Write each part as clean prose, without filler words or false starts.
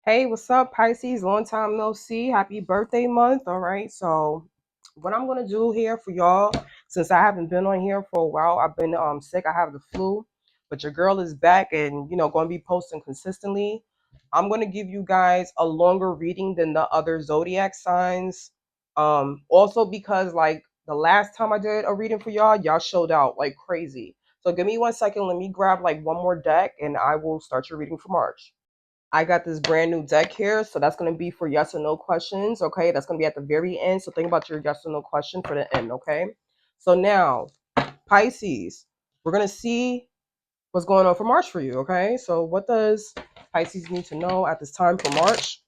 Hey, what's up, Pisces? Long time no see. Happy birthday month. All right. So, what I'm gonna do here for y'all, since I haven't been on here for a while, I've been sick. I have the flu, but your girl is back and gonna be posting consistently. I'm gonna give you guys a longer reading than the other zodiac signs. Also because like the last time I did a reading for y'all showed out like crazy. So give me 1 second. Let me grab like one more deck and I will start your reading for March. I got this brand new deck here. So that's going to be for yes or no questions. Okay. That's going to be at the very end. So think about your yes or no question for the end. Okay. So now, Pisces, we're going to see what's going on for March for you. Okay. So what does Pisces need to know at this time for March?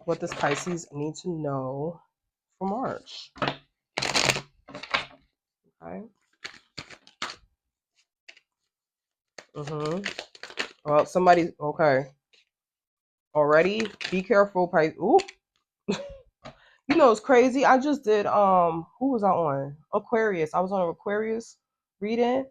What does Pisces need to know for March? Okay. Well, somebody, okay. Already, be careful, Pisces. Ooh, it's crazy. I just did who was I on? Aquarius. I was on Aquarius reading.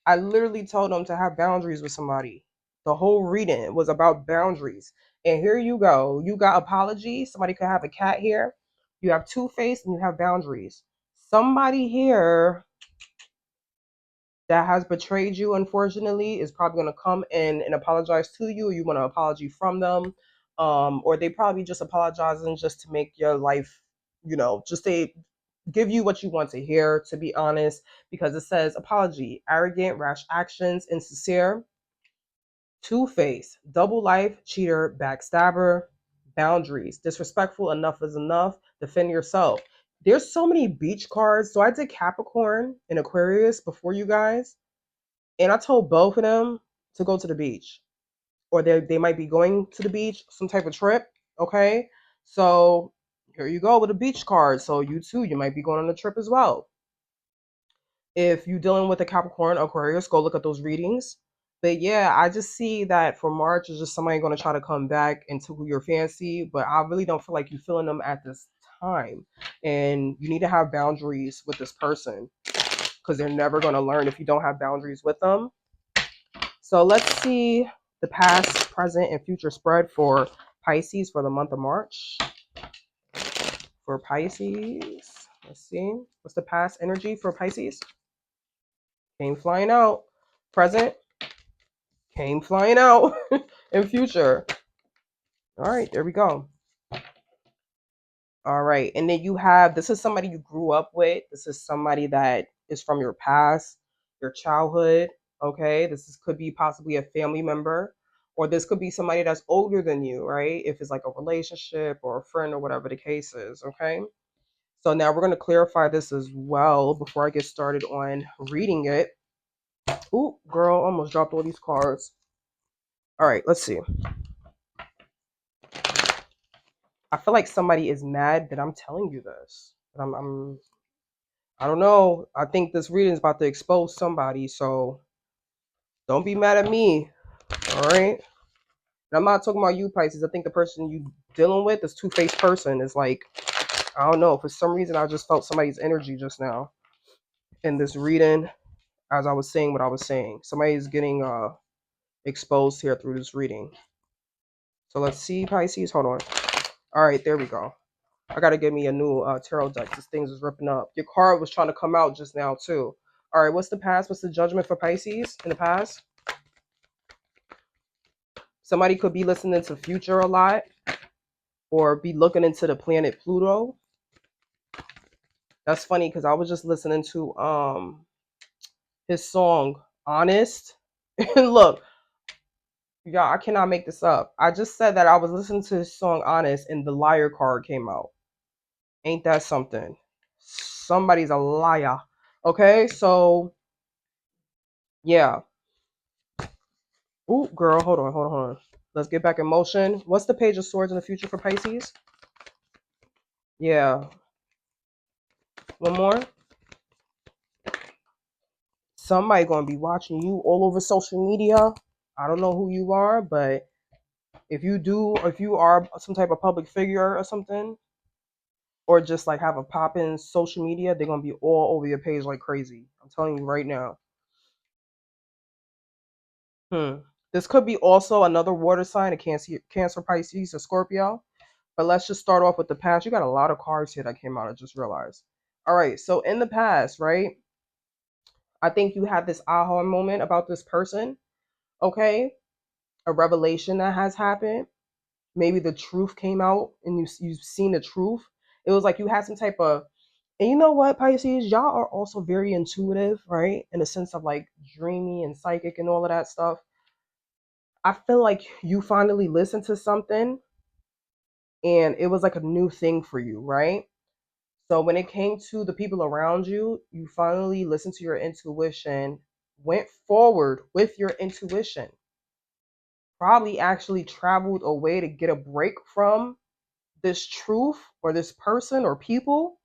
I literally told them to have boundaries with somebody. The whole reading was about boundaries. And here you go. You got apology. Somebody could have a cat here. You have two-face and you have boundaries. Somebody here that has betrayed you, unfortunately, is probably going to come in and apologize to you. You want an apology from them. Or they probably just apologizing just to make your life, just say, give you what you want to hear, to be honest, because it says apology, arrogant, rash actions, insincere, two-face, double life, cheater, backstabber, boundaries, disrespectful, enough is enough, defend yourself. There's so many beach cards. So I did Capricorn and Aquarius before you guys, and I told both of them to go to the beach, or they might be going to the beach, some type of trip. Okay. So here you go with a beach card. So you too, you might be going on a trip as well. If you're dealing with a Capricorn, Aquarius, go look at those readings. But yeah, I just see that for March is just somebody going to try to come back and tickle your fancy, but I really don't feel like you're feeling them at this time. And you need to have boundaries with this person because they're never going to learn if you don't have boundaries with them. So let's see the past, present, and future spread for Pisces for the month of March. For Pisces, let's see. What's the past energy for Pisces? Came flying out. Present, came flying out. And future. All right, there we go. All right. And then you have, this is somebody you grew up with. This is somebody that is from your past, your childhood. Okay. Could be possibly a family member, or this could be somebody that's older than you, right? If it's like a relationship or a friend or whatever the case is. Okay. So now we're going to clarify this as well before I get started on reading it. Ooh, girl, almost dropped all these cards. All right, let's see. I feel like somebody is mad that I'm telling you this. But I don't know. I think this reading is about to expose somebody, so don't be mad at me. All right. And I'm not talking about you, Pisces. I think the person you dealing with, this two-faced person, is like, I don't know. For some reason, I just felt somebody's energy just now in this reading as I was saying what I was saying. Somebody is getting exposed here through this reading. So let's see, Pisces. Hold on. All right, there we go. I gotta get me a new tarot deck. This thing's is ripping up. Your card was trying to come out just now too. All right, what's the past? What's the judgment for Pisces in the past? Somebody could be listening to Future a lot, or be looking into the planet Pluto. That's funny because I was just listening to his song Honest. And look, y'all, I cannot make this up. I just said that I was listening to his song Honest and the liar card came out. Ain't that something? Somebody's a liar. Okay, so yeah. Ooh, girl, hold on. Let's get back in motion. What's the Page of Swords in the future for Pisces? Yeah. One more. Somebody gonna be watching you all over social media. I don't know who you are, but if you are some type of public figure or something, or just like have a pop in social media, they're gonna be all over your page like crazy. I'm telling you right now. Hmm. This could be also another water sign, a Cancer, Pisces, or Scorpio. But let's just start off with the past. You got a lot of cards here that came out. I just realized. All right. So in the past, right? I think you had this aha moment about this person. Okay, a revelation that has happened. Maybe the truth came out, and you've seen the truth. It was like you had some type of. And you know what, Pisces, y'all are also very intuitive, right? In the sense of like dreamy and psychic and all of that stuff. I feel like you finally listened to something and it was like a new thing for you, right? So when it came to the people around you, you finally listened to your intuition, went forward with your intuition, probably actually traveled away to get a break from this truth or this person or people,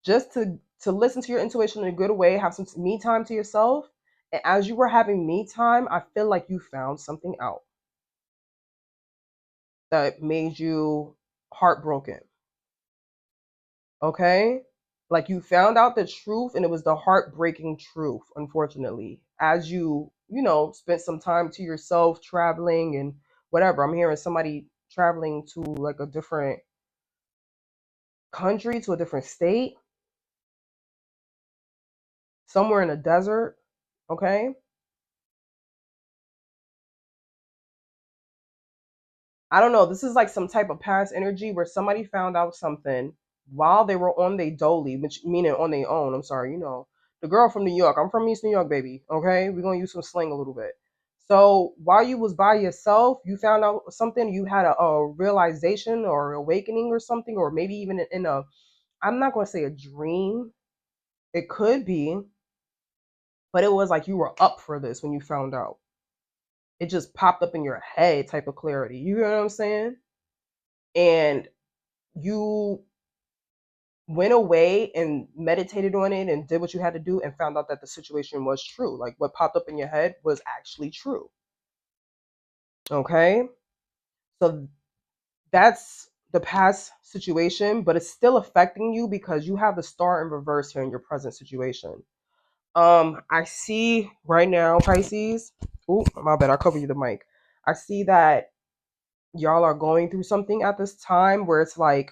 just to listen to your intuition in a good way, have some me time to yourself. And as you were having me time, I feel like you found something out that made you heartbroken. Okay? Like you found out the truth and it was the heartbreaking truth, unfortunately. As spent some time to yourself traveling and whatever. I'm hearing somebody traveling to like a different country, to a different state, somewhere in a desert. Okay? I don't know. This is like some type of past energy where somebody found out something while they were on their dolly, which meaning on their own. I'm sorry, the girl from New York. I'm from East New York, baby. Okay, we're gonna use some slang a little bit. So while you was by yourself, you found out something. You had a realization or awakening or something, or maybe even in a. I'm not gonna say a dream. It could be, but it was like you were up for this when you found out. It just popped up in your head, type of clarity. You know what I'm saying? And you went away and meditated on it and did what you had to do and found out that the situation was true. Like what popped up in your head was actually true. Okay? So that's the past situation, but it's still affecting you because you have the star in reverse here in your present situation. I see right now, Pisces. Oh, my bad, I'll cover you the mic. I see that y'all are going through something at this time where it's like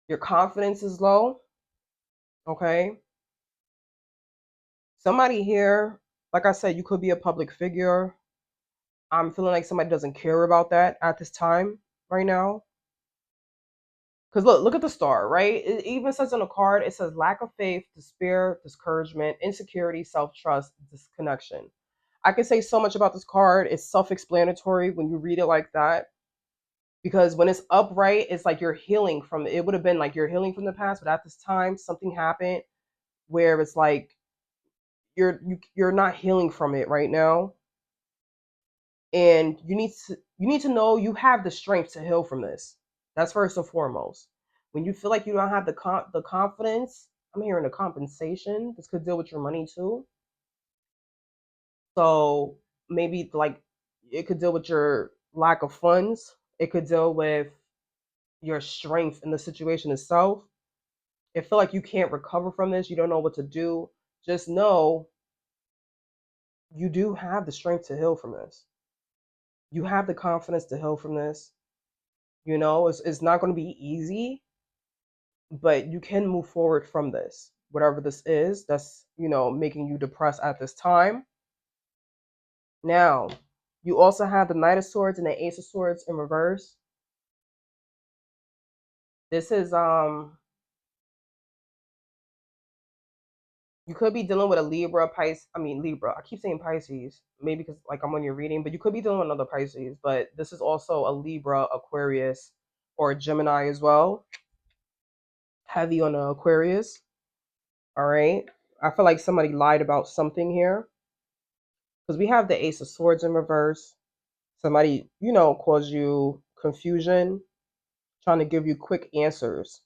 your confidence is low. Okay? Somebody here, like I said, you could be a public figure. I'm feeling like somebody doesn't care about that at this time right now. Because look at the star, right? It even says on the card, it says lack of faith, despair, discouragement, insecurity, self trust, disconnection. I can say so much about this card. It's self explanatory when you read it like that. Because when it's upright, it's like you're healing from it. It would have been like you're healing from the past, but at this time, something happened where it's like you're not healing from it right now, and you need to know you have the strength to heal from this. That's first and foremost. When you feel like you don't have the confidence, I'm hearing the compensation. This could deal with your money too. So maybe like it could deal with your lack of funds. It could deal with your strength in the situation itself. It feel like you can't recover from this. You don't know what to do. Just know you do have the strength to heal from this. You have the confidence to heal from this. It's not going to be easy, but you can move forward from this, whatever this is that's making you depressed at this time. Now, you also have the Knight of Swords and the Ace of Swords in reverse. This is you could be dealing with a Libra, Pisces. I mean Libra. I keep saying Pisces, maybe because like I'm on your reading, but you could be dealing with another Pisces. But this is also a Libra, Aquarius, or a Gemini as well. Heavy on the Aquarius. All right. I feel like somebody lied about something here because we have the Ace of Swords in reverse. Somebody, caused you confusion, trying to give you quick answers,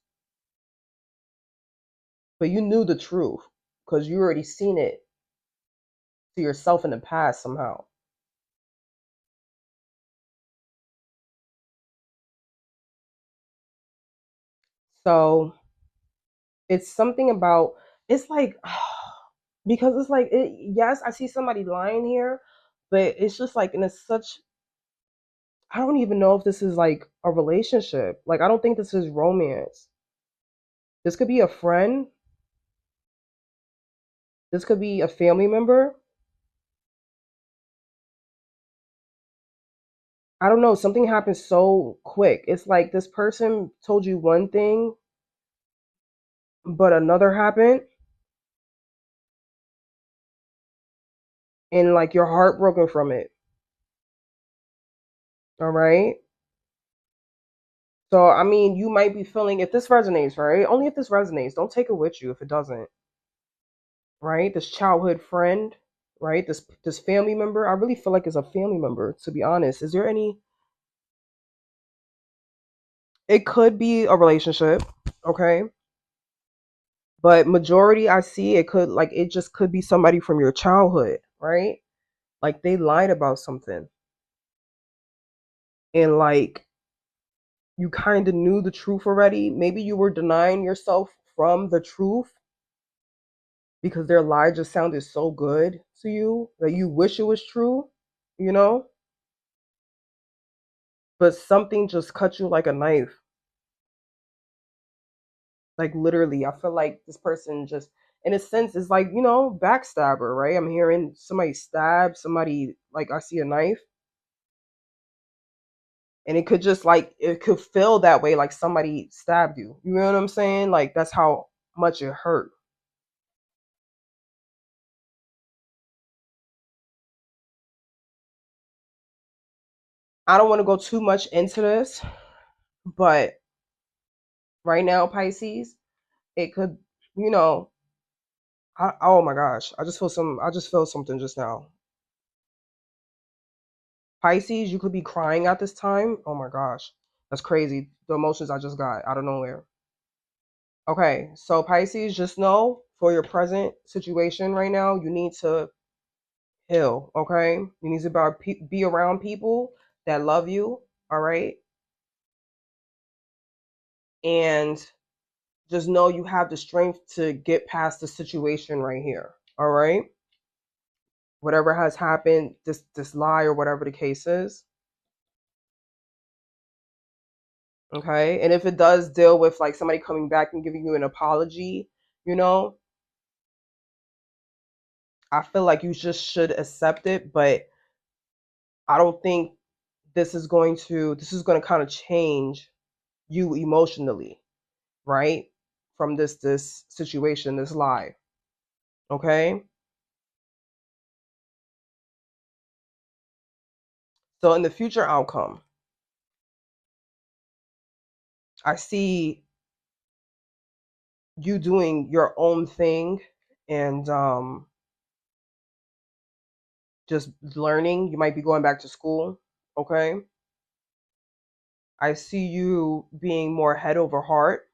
but you knew the truth because you already seen it to yourself in the past somehow. So it's something about, it's like, Because it's like yes, I see somebody lying here, but it's just like in a such, I don't even know if this is like a relationship. Like I don't think this is romance. This could be a friend. This could be a family member. I don't know. Something happened so quick. It's like this person told you one thing, but another happened, and like you're heartbroken from it. All right. So, I mean, you might be feeling, if this resonates, right? Only if this resonates. Don't take it with you if it doesn't, right? This childhood friend, right? This family member. I really feel like it's a family member, to be honest. Is there any, it could be a relationship, okay? But majority I see it could, like, it just could be somebody from your childhood, right? Like they lied about something. And like you kind of knew the truth already. Maybe you were denying yourself from the truth because their lie just sounded so good to you that you wish it was true, you know? But something just cut you like a knife. Like literally, I feel like this person just, in a sense, is like, backstabber, right? I'm hearing somebody stab somebody, like I see a knife. And it could just like, it could feel that way, like somebody stabbed you. You know what I'm saying? Like that's how much it hurt. I don't want to go too much into this, but right now, Pisces, it could, you know, oh my gosh, I just feel something just now. Pisces, you could be crying at this time. Oh my gosh, that's crazy. The emotions I just got out of nowhere. Okay, so Pisces, just know for your present situation right now, you need to heal. Okay, you need to be around people that love you. All right, and just know you have the strength to get past the situation right here. All right, whatever has happened, this lie or whatever the case is. Okay, and if it does deal with like somebody coming back and giving you an apology, you know, I feel like you just should accept it. But I don't think this is going to kind of change you emotionally, right? From this situation, this lie. Okay, so in the future outcome, I see you doing your own thing, and just learning. You might be going back to school. Okay, I see you being more head over heart.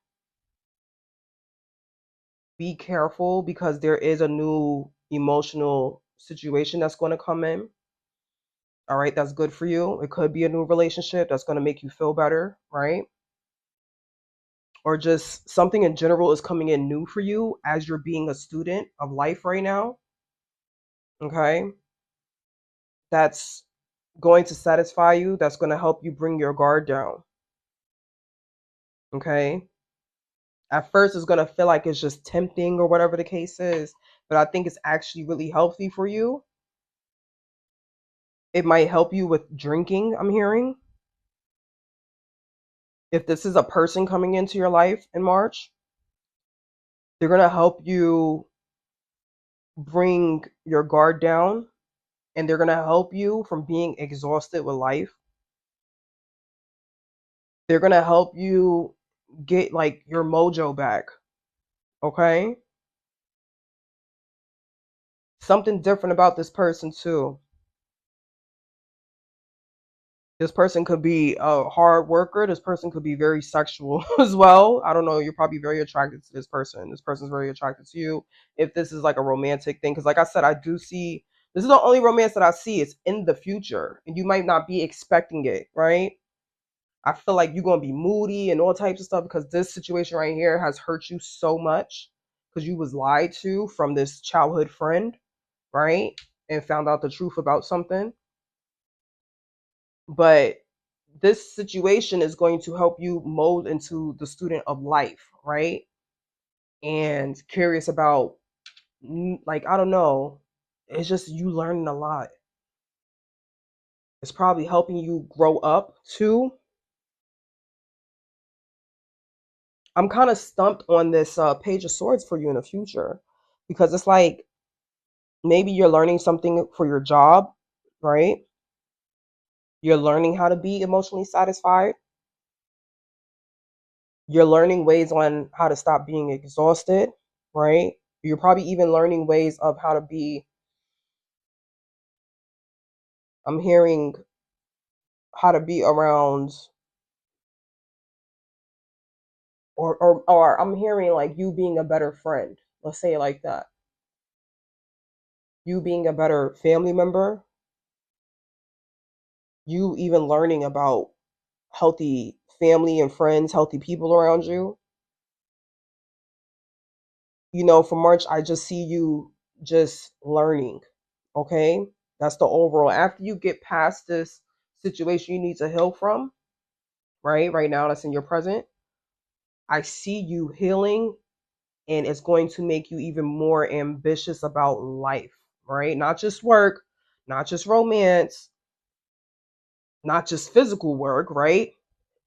Be careful because there is a new emotional situation that's going to come in. All right, that's good for you. It could be a new relationship that's going to make you feel better, right? Or just something in general is coming in new for you as you're being a student of life right now. Okay, that's going to satisfy you. That's going to help you bring your guard down. Okay, at first it's going to feel like it's just tempting or whatever the case is, but I think it's actually really healthy for you. It might help you with drinking, I'm hearing. If this is a person coming into your life in March, they're going to help you bring your guard down, and they're going to help you from being exhausted with life. They're going to help you get like your mojo back. Okay, something different about this person too. This person could be a hard worker. This person could be very sexual as well. I don't know. You're probably very attracted to this person. This person's very attracted to you. If this is like a romantic thing, because like I said, I do see this is the only romance that I see. It's in the future, and you might not be expecting it, right? I feel like you're gonna be moody and all types of stuff because this situation right here has hurt you so much. because you was lied to from this childhood friend, right? And found out the truth about something. But this situation is going to help you mold into the student of life, right? And curious about, like, I don't know, it's just you learning a lot. It's probably helping you grow up too. I'm kind of stumped on this Page of Swords for you in the future, because it's like maybe you're learning something for your job, right? You're learning how to be emotionally satisfied. You're learning ways on how to stop being exhausted, right? You're probably even learning ways of how to be, I'm hearing how to be around, or I'm hearing like you being a better friend. Let's say it like that. You being a better family member, you even learning about healthy family and friends, healthy people around you. You know, for March, I just see you just learning. Okay. That's the overall. After you get past this situation you need to heal from, right? Right now, that's in your present. I see you healing, and it's going to make you even more ambitious about life, right? Not just work, not just romance, not just physical work, right?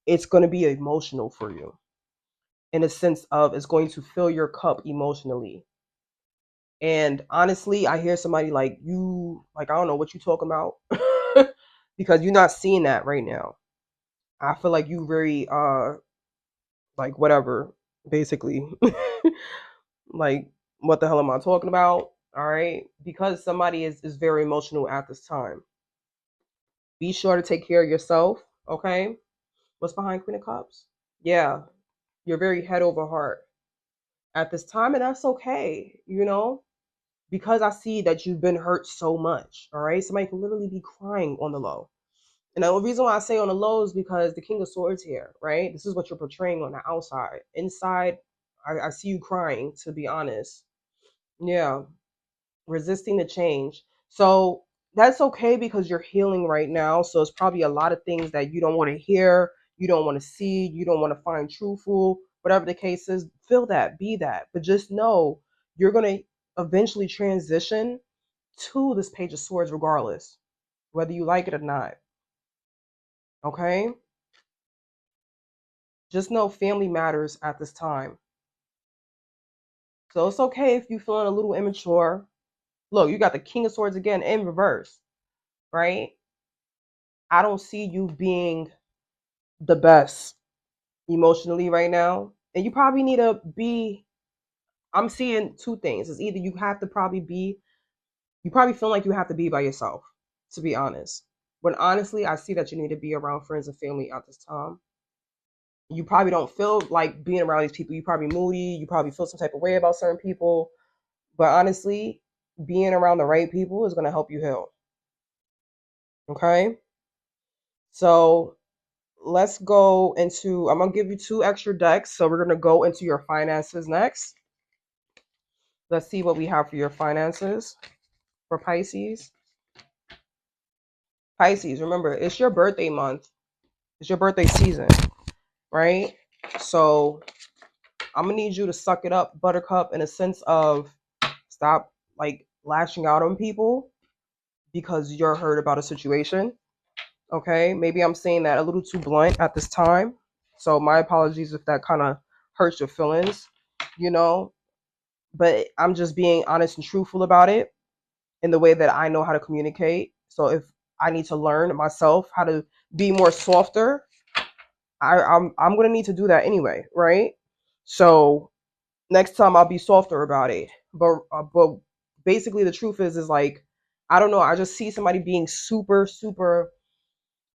It's going to be emotional for you, in a sense of it's going to fill your cup emotionally. And honestly, I hear somebody like you, like, I don't know what you talking about, because you're not seeing that right now. I feel like you very like whatever, basically. Like, what the hell am I talking about? All right. Because somebody is very emotional at this time. Be sure to take care of yourself. Okay. What's behind Queen of Cups? Yeah. You're very head over heart at this time, and that's okay, because I see that you've been hurt so much. All right. Somebody can literally be crying on the low. And the reason why I say on the low is because the King of Swords here, right? This is what you're portraying on the outside. Inside, I see you crying, to be honest. Yeah. Resisting the change. So that's okay because you're healing right now. So it's probably a lot of things that you don't want to hear, you don't want to see, you don't want to find truthful, whatever the case is. Feel that, be that. But just know you're going to eventually transition to this Page of Swords regardless, whether you like it or not. Okay? Just know family matters at this time. So it's okay if you're feeling a little immature. Look, you got the King of Swords again in reverse, right? I don't see you being the best emotionally right now. And you probably need to be, I'm seeing two things. It's either you have to probably be, you probably feel like you have to be by yourself, to be honest. When honestly, I see that you need to be around friends and family at this time. You probably don't feel like being around these people. You probably moody. You probably feel some type of way about certain people. But honestly, being around the right people is going to help you heal. Okay? So let's go into, I'm going to give you two extra decks. So we're going to go into your finances next. Let's see what we have for your finances for Pisces. Pisces, remember, it's your birthday month. It's your birthday season, right? So I'm going to need you to suck it up, Buttercup, in a sense of stop like lashing out on people because you're hurt about a situation. Okay, maybe I'm saying that a little too blunt at this time. So my apologies if that kind of hurts your feelings, you know. But I'm just being honest and truthful about it in the way that I know how to communicate. So if I need to learn myself how to be more softer, I'm gonna need to do that anyway, right? So next time I'll be softer about it. But basically the truth is like I don't know. I just see somebody being super super.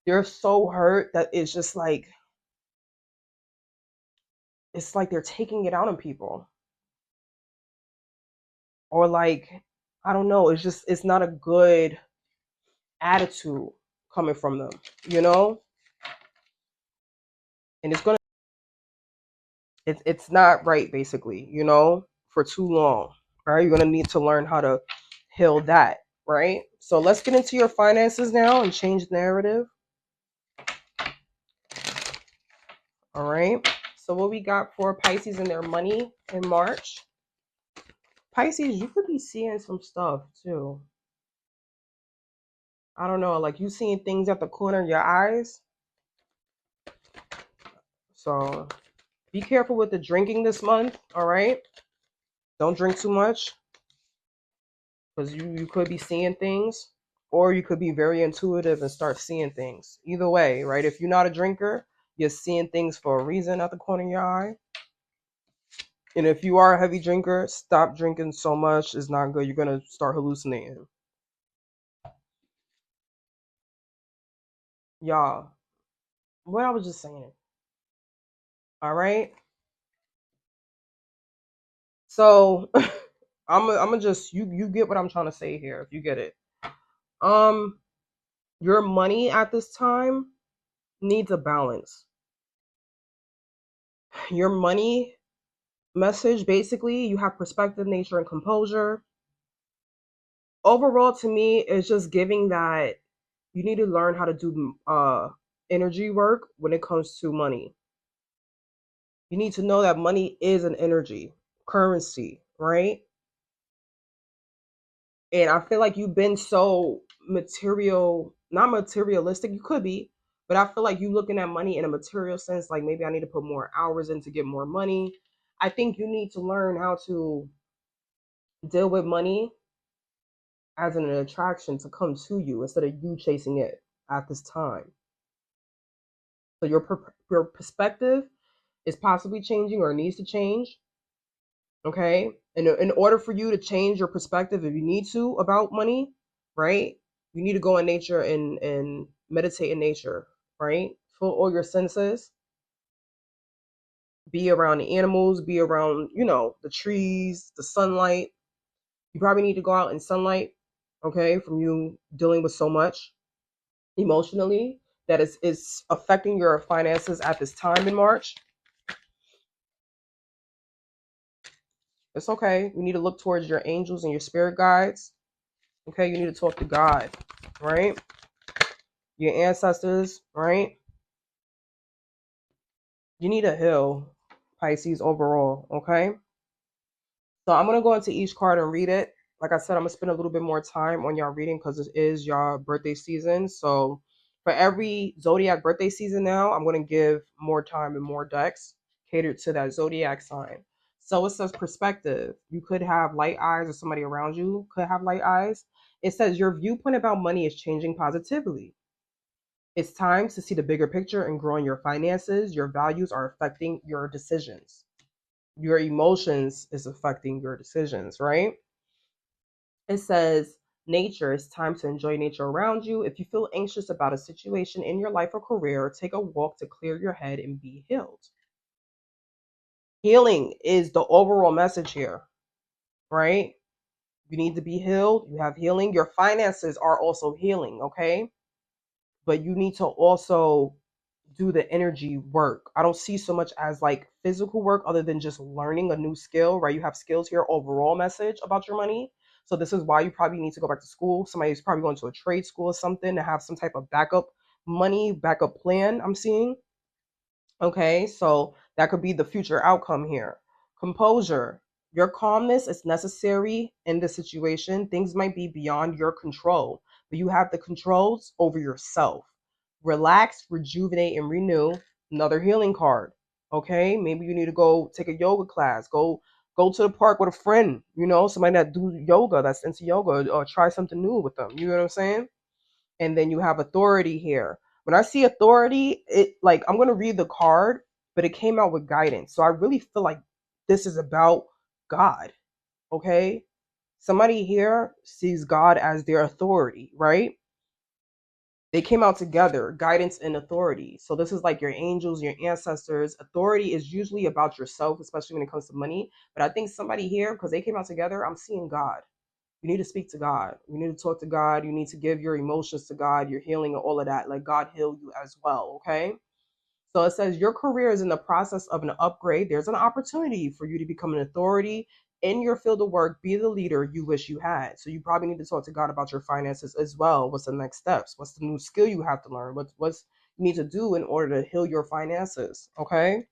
They're so hurt that it's just like it's like they're taking it out on people, or like I don't know. It's just it's not a good attitude coming from them, you know. And it's not right, basically, you know, for too long. All right, you're gonna need to learn how to heal that, right? So let's get into your finances now and change the narrative. All right. So what we got for Pisces and their money in March? Pisces, you could be seeing some stuff too. I don't know, like you seeing things at the corner of your eyes. So be careful with the drinking this month, all right? Don't drink too much because you could be seeing things, or you could be very intuitive and start seeing things. Either way, right? If you're not a drinker, you're seeing things for a reason at the corner of your eye. And if you are a heavy drinker, stop drinking so much. It's not good. You're going to start hallucinating. Y'all, what I was just saying. All right. So I'm just you get what I'm trying to say here if you get it. Um your money at this time needs a balance. Your money message, basically, you have perspective, nature, and composure. Overall, to me, it's just giving that you need to learn how to do energy work when it comes to money. You need to know that money is an energy, currency, right? And I feel like you've been so material, not materialistic, you could be, but I feel like you looking at money in a material sense, like maybe I need to put more hours in to get more money. I think you need to learn how to deal with money as an attraction to come to you instead of you chasing it at this time. So your perspective is possibly changing or needs to change. Okay, and in order for you to change your perspective, if you need to about money, right, you need to go in nature and meditate in nature, right? Fill all your senses, be around the animals, be around, the trees, the sunlight. You probably need to go out in sunlight, okay, from you dealing with so much emotionally that is affecting your finances at this time in March. It's okay. You need to look towards your angels and your spirit guides. Okay, you need to talk to God, right? Your ancestors, right? You need to heal, Pisces, overall, okay? So I'm going to go into each card and read it. Like I said, I'm going to spend a little bit more time on y'all reading because it is y'all birthday season. So for every zodiac birthday season now, I'm going to give more time and more decks catered to that zodiac sign. So it says perspective. You could have light eyes, or somebody around you could have light eyes. It says your viewpoint about money is changing positively. It's time to see the bigger picture and grow in your finances. Your values are affecting your decisions. Your emotions is affecting your decisions, right? It says nature, it's time to enjoy nature around you. If you feel anxious about a situation in your life or career, take a walk to clear your head and be healed. Healing is the overall message here, right? You need to be healed. You have healing. Your finances are also healing, okay? But you need to also do the energy work. I don't see so much as like physical work other than just learning a new skill, right? You have skills here, overall message about your money. So this is why you probably need to go back to school. Somebody's probably going to a trade school or something to have some type of backup money, backup plan, I'm seeing. Okay, so that could be the future outcome here. Composure. Your calmness is necessary in this situation. Things might be beyond your control, but you have the controls over yourself. Relax, rejuvenate, and renew. Another healing card. Okay, maybe you need to go take a yoga class. Go to the park with a friend. Somebody that do yoga, that's into yoga, or try something new with them. You know what I'm saying? And then you have authority here. When I see authority, it like I'm gonna read the card, but it came out with guidance. So I really feel like this is about God. Okay. Somebody here sees God as their authority, right? They came out together, guidance and authority. So this is like your angels, your ancestors. Authority is usually about yourself, especially when it comes to money. But I think somebody here, because they came out together, I'm seeing God. You need to speak to God. You need to talk to God. You need to give your emotions to God, your healing and all of that. Let God heal you as well. Okay. So it says your career is in the process of an upgrade. There's an opportunity for you to become an authority. in your field of work, be the leader you wish you had. So you probably need to talk to God about your finances as well. What's the next steps? What's the new skill you have to learn? What's you need to do in order to heal your finances? Okay.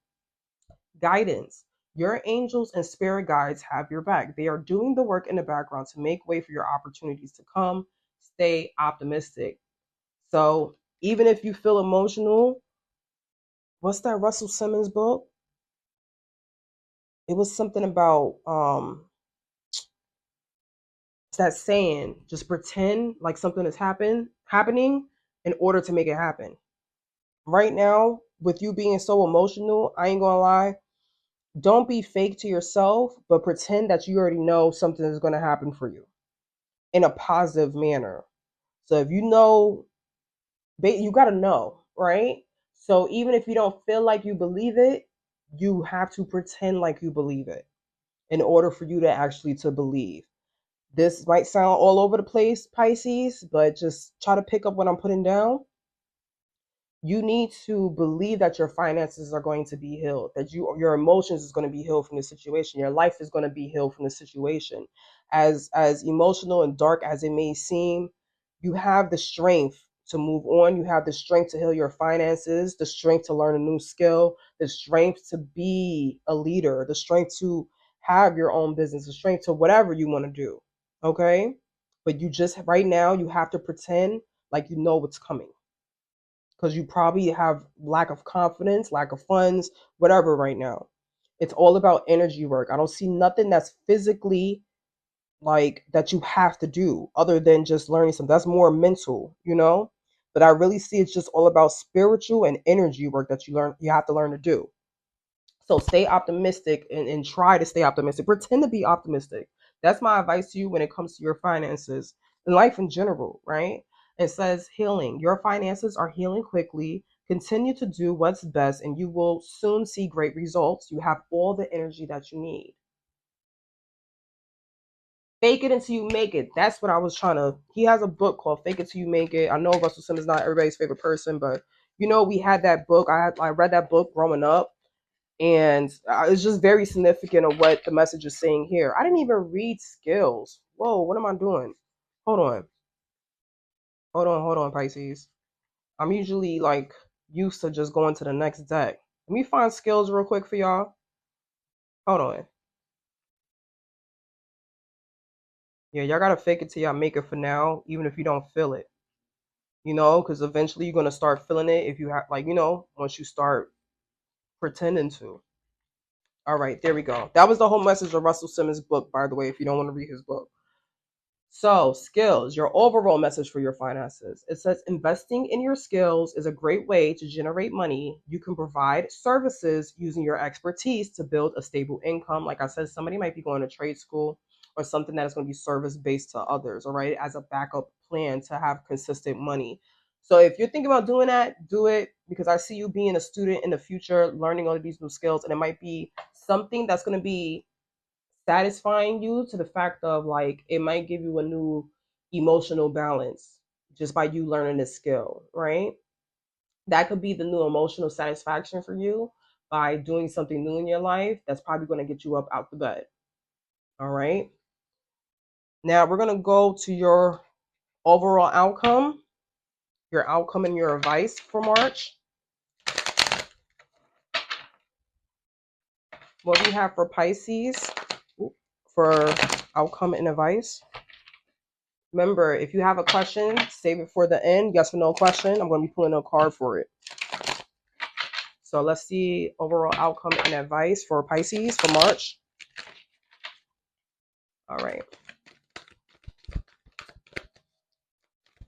Guidance. Your angels and spirit guides have your back. They are doing the work in the background to make way for your opportunities to come. Stay optimistic. So even if you feel emotional, what's that Russell Simmons book? It was something about it's that saying, just pretend like something is happening in order to make it happen. Right now, with you being so emotional, I ain't gonna lie, don't be fake to yourself, but pretend that you already know something is gonna happen for you in a positive manner. So if you know, you gotta know, right? So even if you don't feel like you believe it, you have to pretend like you believe it in order for you to actually to believe. This might sound all over the place, Pisces, but just try to pick up what I'm putting down. You need to believe that your finances are going to be healed, that your emotions is going to be healed from the situation, your life is going to be healed from the situation. As emotional and dark as it may seem, you have the strength to move on. You have the strength to heal your finances, the strength to learn a new skill, the strength to be a leader, the strength to have your own business, the strength to whatever you want to do. Okay. But you just right now you have to pretend like you know what's coming, because you probably have lack of confidence, lack of funds, whatever right now. It's all about energy work. I don't see nothing that's physically like that you have to do other than just learning something. That's more mental, you know? But I really see it's just all about spiritual and energy work that you have to learn to do. So stay optimistic and try to stay optimistic. Pretend to be optimistic. That's my advice to you when it comes to your finances and life in general, right? It says healing. Your finances are healing quickly. Continue to do what's best and you will soon see great results. You have all the energy that you need. Fake it until you make it. That's what I was trying to. He has a book called Fake It Till You Make It. I know Russell Simmons is not everybody's favorite person, but we had that book. I read that book growing up, and it's just very significant of what the message is saying here. I didn't even read skills. Whoa, what am I doing? Hold on. Hold on, Pisces. I'm usually like used to just going to the next deck. Let me find skills real quick for y'all. Hold on. Yeah, y'all gotta fake it till y'all make it for now, even if you don't feel it. Because eventually you're gonna start feeling it if you have, like, once you start pretending to. All right, there we go. That was the whole message of Russell Simmons' book, by the way, if you don't want to read his book. So, skills, your overall message for your finances. It says investing in your skills is a great way to generate money. You can provide services using your expertise to build a stable income. Like I said, somebody might be going to trade school or something that is going to be service based to others, all right, as a backup plan to have consistent money. So, if you're thinking about doing that, do it, because I see you being a student in the future, learning all of these new skills, and it might be something that's going to be satisfying you to the fact of like it might give you a new emotional balance just by you learning this skill, right? That could be the new emotional satisfaction for you by doing something new in your life that's probably going to get you up out the bed. All right. Now we're going to go to your overall outcome, your outcome and your advice for March. What we have for Pisces for outcome and advice. Remember, if you have a question, save it for the end. Yes or no question. I'm going to be pulling a card for it. So let's see overall outcome and advice for Pisces for March. All right.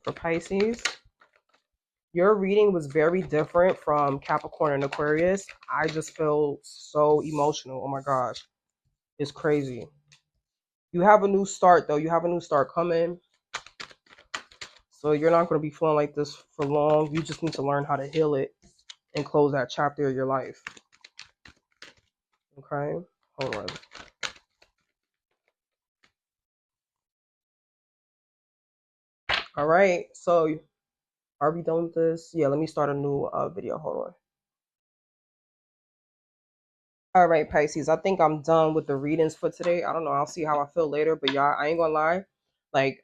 For Pisces, your reading was very different from Capricorn and Aquarius. I just feel so emotional. Oh my gosh. It's crazy. You have a new start, though. You have a new start coming. So you're not going to be feeling like this for long. You just need to learn how to heal it and close that chapter of your life. Okay? Hold on. All right. So are we done with this? Yeah, let me start a new video. Hold on. All right, Pisces. I think I'm done with the readings for today. I don't know. I'll see how I feel later. But y'all, I ain't gonna lie. Like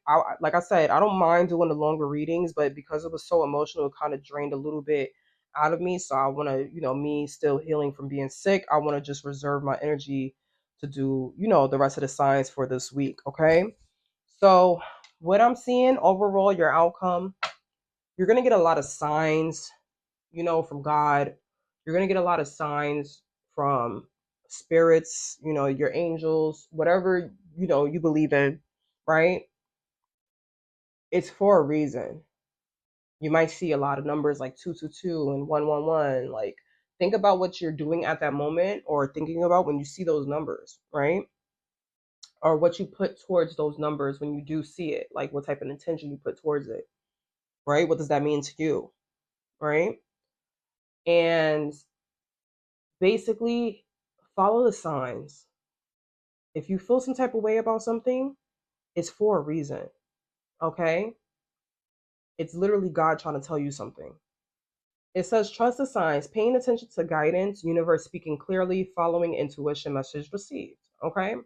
I said, I don't mind doing the longer readings, but because it was so emotional, it kind of drained a little bit out of me. So I want to, me still healing from being sick. I want to just reserve my energy to do, the rest of the signs for this week. Okay. So what I'm seeing overall, your outcome, you're gonna get a lot of signs from God. You're going to get a lot of signs from spirits, your angels, whatever, you believe in, right? It's for a reason. You might see a lot of numbers like 222 and 111. Like, think about what you're doing at that moment or thinking about when you see those numbers, right? Or what you put towards those numbers when you do see it, like what type of intention you put towards it, right? What does that mean to you, right? And basically, follow the signs. If you feel some type of way about something, it's for a reason. Okay? It's literally God trying to tell you something. It says trust the signs, paying attention to guidance, universe speaking clearly, following intuition, message received. Okay? Let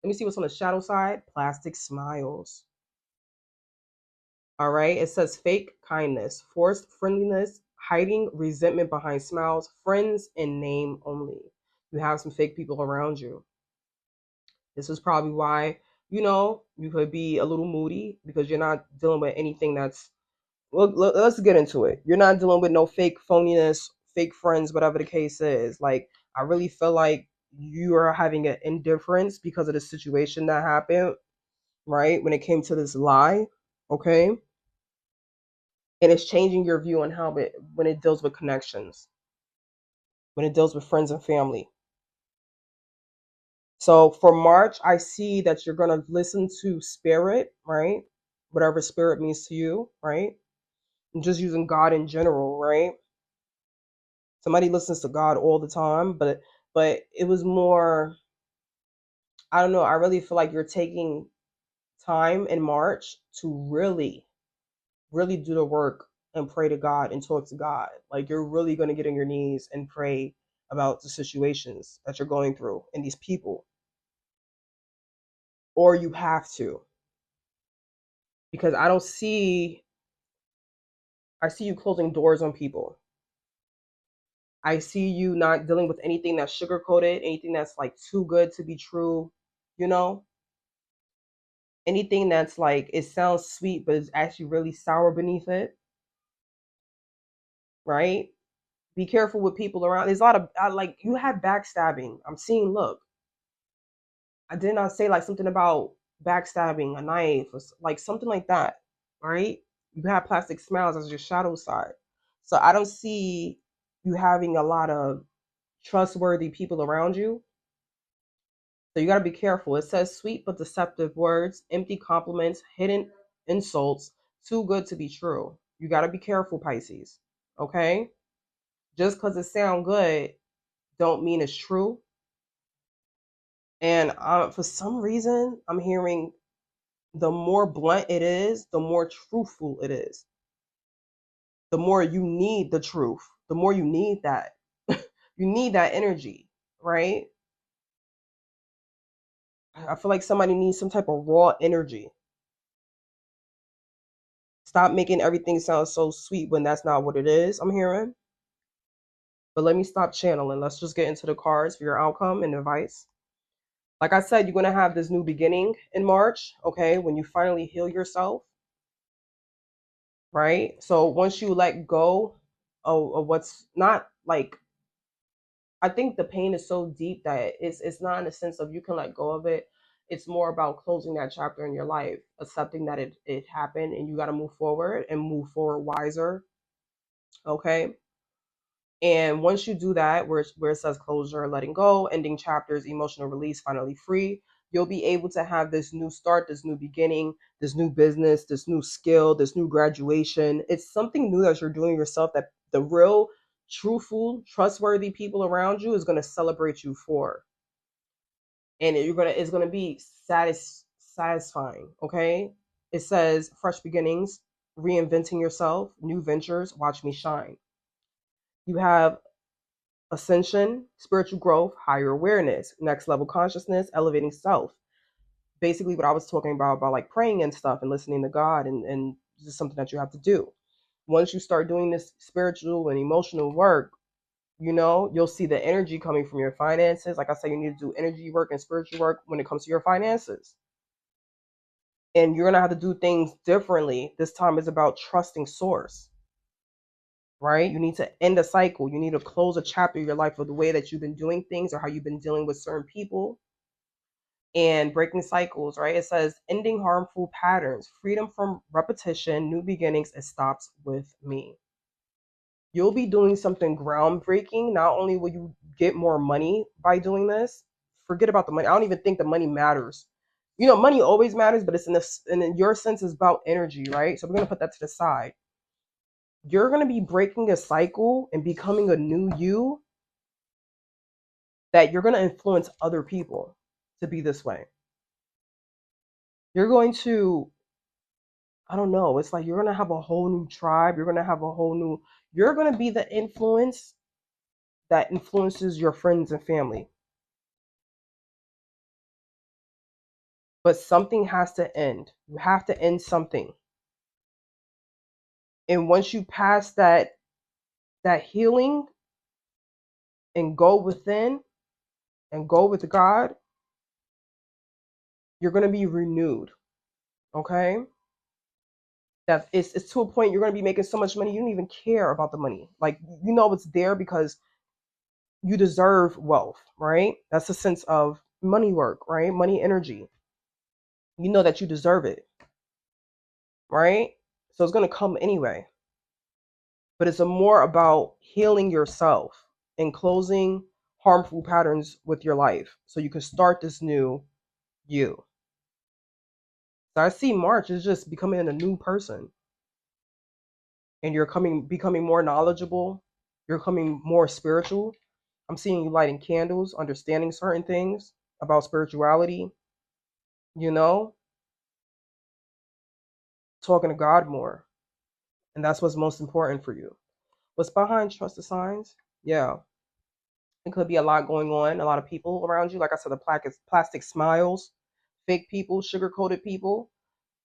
me see what's on the shadow side. Plastic smiles. All right. It says fake kindness, forced friendliness, hiding resentment behind smiles, friends in name only. You have some fake people around you. This is probably why, you could be a little moody because you're not dealing with anything that's, well, let's get into it. You're not dealing with no fake phoniness, fake friends, whatever the case is. Like, I really feel like you are having an indifference because of the situation that happened, right? When it came to this lie, okay? And it's changing your view on how when it deals with connections, when it deals with friends and family. So for March, I see that you're going to listen to spirit, right? Whatever spirit means to you, right? I'm just using God in general, right? Somebody listens to God all the time, but it was more, I don't know, I really feel like you're taking time in March to really really do the work and pray to God and talk to God. Like, you're really going to get on your knees and pray about the situations that you're going through and these people, or you have to, because I see you closing doors on people. I see you not dealing with anything that's sugar coated, anything that's like too good to be true, you know? Anything that's like it sounds sweet but it's actually really sour beneath it, right? Be careful with people around. There's a lot of like, you had backstabbing. I'm seeing, look, I did not say like something about backstabbing, a knife, or like something like that, right? You have plastic smiles as your shadow side. So I don't see you having a lot of trustworthy people around you. So you got to be careful. It says sweet but deceptive words, empty compliments, hidden insults, too good to be true. You got to be careful, Pisces. Okay? Just because it sounds good don't mean it's true. And for some reason, I'm hearing the more blunt it is, the more truthful it is. The more you need the truth, the more you need that. You need that energy, right? I feel like somebody needs some type of raw energy. Stop making everything sound so sweet when that's not what it is, I'm hearing. But let me stop channeling. Let's just get into the cards for your outcome and advice. Like I said, you're going to have this new beginning in March, okay, when you finally heal yourself, right? So once you let go of what's not like, I think the pain is so deep that it's not in the sense of you can let go of it. It's more about closing that chapter in your life, accepting that it happened and you got to move forward and move forward wiser, okay? And once you do that, where it says closure, letting go, ending chapters, emotional release, finally free, you'll be able to have this new start, this new beginning, this new business, this new skill, this new graduation. It's something new that you're doing yourself that the real, truthful, trustworthy people around you is going to celebrate you for. And it's gonna be satisfying, okay? It says fresh beginnings, reinventing yourself, new ventures, watch me shine. You have ascension, spiritual growth, higher awareness, next level consciousness, elevating self. Basically what I was talking about like praying and stuff and listening to God, and this is something that you have to do. Once you start doing this spiritual and emotional work, you'll see the energy coming from your finances. Like I said, you need to do energy work and spiritual work when it comes to your finances. And you're going to have to do things differently. This time is about trusting source, right? You need to end a cycle. You need to close a chapter of your life of the way that you've been doing things or how you've been dealing with certain people and breaking cycles, right? It says ending harmful patterns, freedom from repetition, new beginnings. It stops with me. You'll be doing something groundbreaking. Not only will you get more money by doing this, forget about the money. I don't even think the money matters. Money always matters, but it's in your sense is about energy, right? So we're going to put that to the side. You're going to be breaking a cycle and becoming a new you that you're going to influence other people to be this way. You're going to, I don't know, it's like you're going to have a whole new tribe. You're going to be the influence that influences your friends and family. But something has to end. You have to end something. And once you pass that healing and go within and go with God, you're going to be renewed. Okay? That it's to a point you're going to be making so much money you don't even care about the money. Like, it's there because you deserve wealth, right? That's the sense of money work, right? Money energy. You know that you deserve it, right? So it's going to come anyway. But it's more about healing yourself and closing harmful patterns with your life so you can start this new you. So I see March is just becoming a new person, and you're becoming more knowledgeable. You're becoming more spiritual. I'm seeing you lighting candles, understanding certain things about spirituality, talking to God more. And that's what's most important for you. What's behind trust the signs? Yeah. It could be a lot going on, a lot of people around you. Like I said, the plastic smiles, fake people, sugar coated people.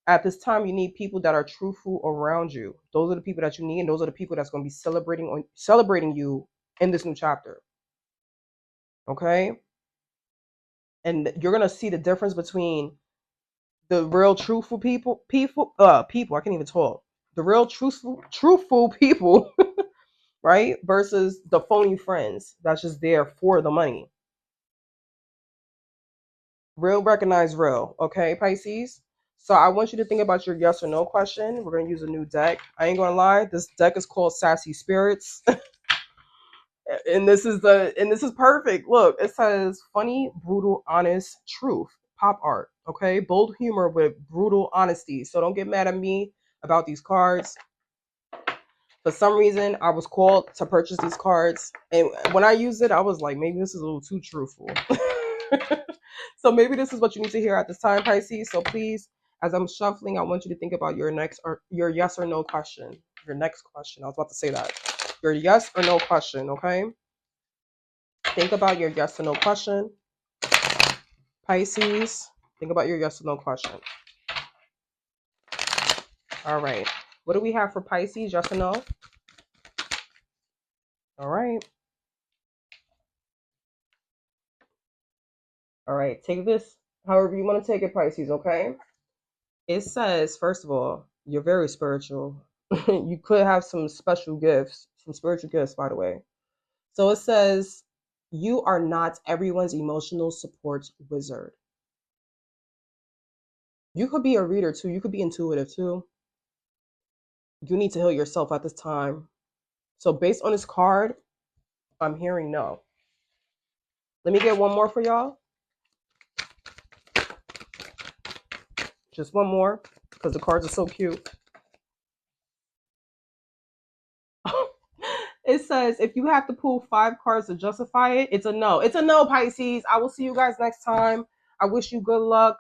At this time, you need people that are truthful around you. Those are the people that you need, and those are the people that's going to be celebrating you in this new chapter. Okay? And you're going to see the difference between the real truthful people, I can't even talk. The real truthful people, right? Versus the phony friends that's just there for the money. Real recognize real, okay, Pisces? So I want you to think about your yes or no question. We're going to use a new deck. I ain't going to lie, this deck is called Sassy Spirits. and this is perfect. Look, it says funny, brutal, honest, truth, pop art, okay? Bold humor with brutal honesty. So don't get mad at me about these cards. For some reason, I was called to purchase these cards. And when I used it, I was like, maybe this is a little too truthful. So maybe this is what you need to hear at this time, Pisces. So please, as I'm shuffling, I want you to think about your next or your yes or no question. Your next question. I was about to say that. Your yes or no question, okay? Think about your yes or no question. Pisces, think about your yes or no question. All right. What do we have for Pisces? Yes or no? All right. All right. Take this however you want to take it, Pisces, okay? It says, first of all, you're very spiritual. You could have some special gifts, some spiritual gifts, by the way. So it says, you are not everyone's emotional support wizard. You could be a reader too. You could be intuitive too. You need to heal yourself at this time. So based on this card, I'm hearing no. Let me get one more for y'all. Just one more, because the cards are so cute. It says, if you have to pull 5 cards to justify it, it's a no. It's a no, Pisces. I will see you guys next time. I wish you good luck.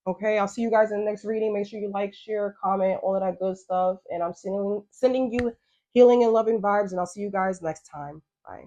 Okay, I'll see you guys in the next reading. Make sure you like, share, comment, all of that good stuff. And I'm sending you healing and loving vibes. And I'll see you guys next time. Bye.